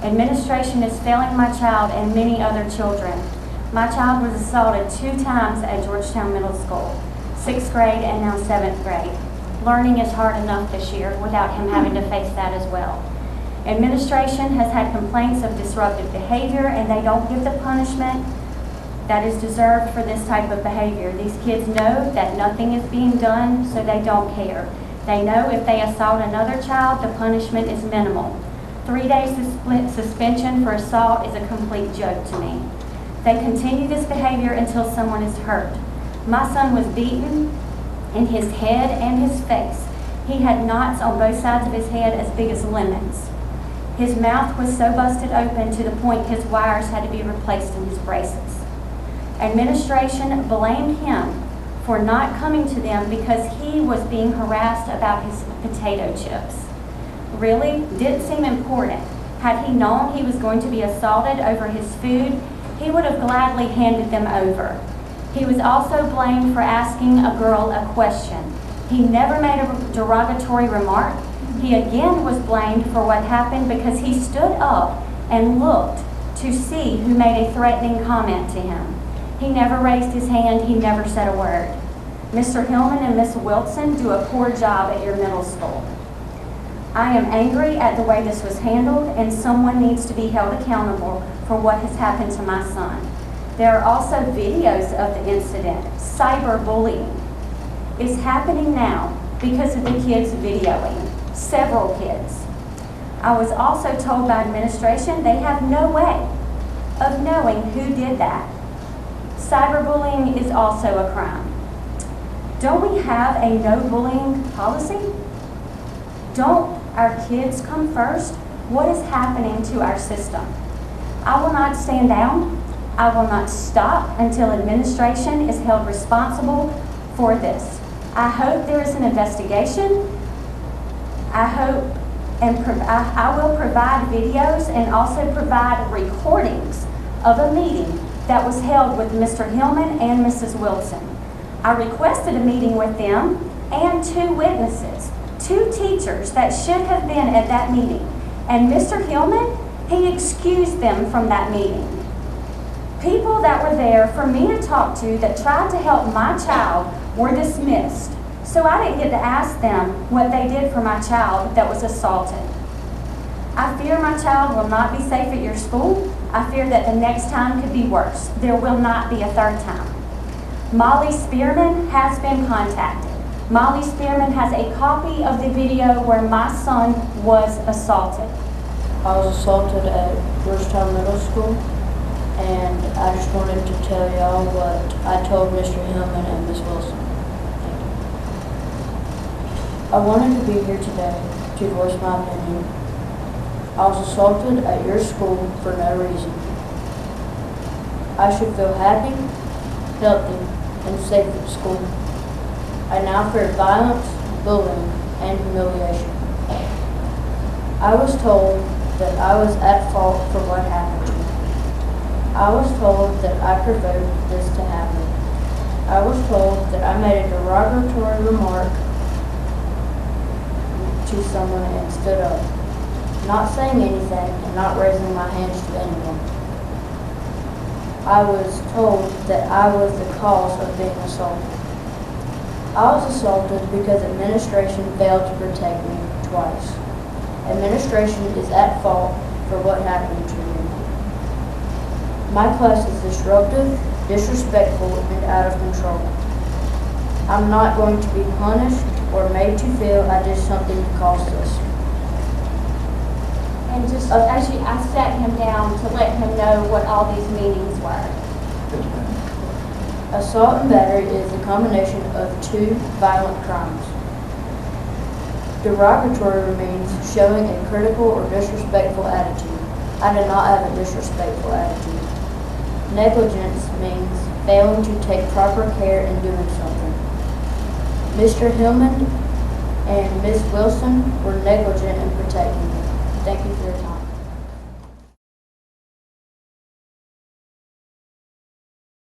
Administration is failing my child and many other children. My child was assaulted 2 times at Georgetown Middle School, 6th grade and now 7th grade. Learning is hard enough this year without him having to face that as well. Administration has had complaints of disruptive behavior, and they don't give the punishment that is deserved for this type of behavior. These kids know that nothing is being done, so they don't care. They know if they assault another child, the punishment is minimal. 3-day suspension for assault is a complete joke to me. They continue this behavior until someone is hurt. My son was beaten in his head and his face. He had knots on both sides of his head as big as lemons. His mouth was so busted open to the point his wires had to be replaced in his braces. Administration blamed him for not coming to them because he was being harassed about his potato chips. Really? Didn't seem important. Had he known he was going to be assaulted over his food, he would have gladly handed them over. He was also blamed for asking a girl a question. He never made a derogatory remark. He again was blamed for what happened because he stood up and looked to see who made a threatening comment to him. He never raised his hand. He never said a word. Mr. Hillman and Miss Wilson do a poor job at your middle school. I am angry at the way this was handled, and someone needs to be held accountable for what has happened to my son. There are also videos of the incident. Cyberbullying is happening now because of the kids videoing, several kids. I was also told by administration they have no way of knowing who did that. Cyberbullying is also a crime. Don't we have a no bullying policy? Don't our kids come first? What is happening to our system? I will not stand down. I will not stop until administration is held responsible for this. I hope there is an investigation. I will provide videos and also provide recordings of a meeting that was held with Mr. Hillman and Mrs. Wilson. I requested a meeting with them and 2 witnesses, 2 teachers that should have been at that meeting. And Mr. Hillman, he excused them from that meeting. People that were there for me to talk to that tried to help my child were dismissed. So I didn't get to ask them what they did for my child that was assaulted. I fear my child will not be safe at your school. I fear that the next time could be worse. There will not be a 3rd time. Molly Spearman has been contacted. Molly Spearman has a copy of the video where my son was assaulted. I was assaulted at Georgetown Middle School, and I just wanted to tell y'all what I told Mr. Hillman and Ms. Wilson. Thank you. I wanted to be here today to voice my opinion. I was assaulted at your school for no reason. I should feel happy, healthy, and safe at school. I now fear violence, bullying, and humiliation. I was told that I was at fault for what happened to me. I was told that I provoked this to happen. I was told that I made a derogatory remark to someone and stood up, not saying anything and not raising my hands to anyone. I was told that I was the cause of being assaulted. I was assaulted because administration failed to protect me twice. Administration is at fault for what happened to me. My class is disruptive, disrespectful, and out of control. I'm not going to be punished or made to feel I did something to cause this. And just actually, I sat him down to let him know what all these meetings were. Assault and battery is the combination of 2 violent crimes. Derogatory means showing a critical or disrespectful attitude. I did not have a disrespectful attitude. Negligence means failing to take proper care in doing something. Mr. Hillman and Ms. Wilson were negligent in protecting me. Thank you for your time.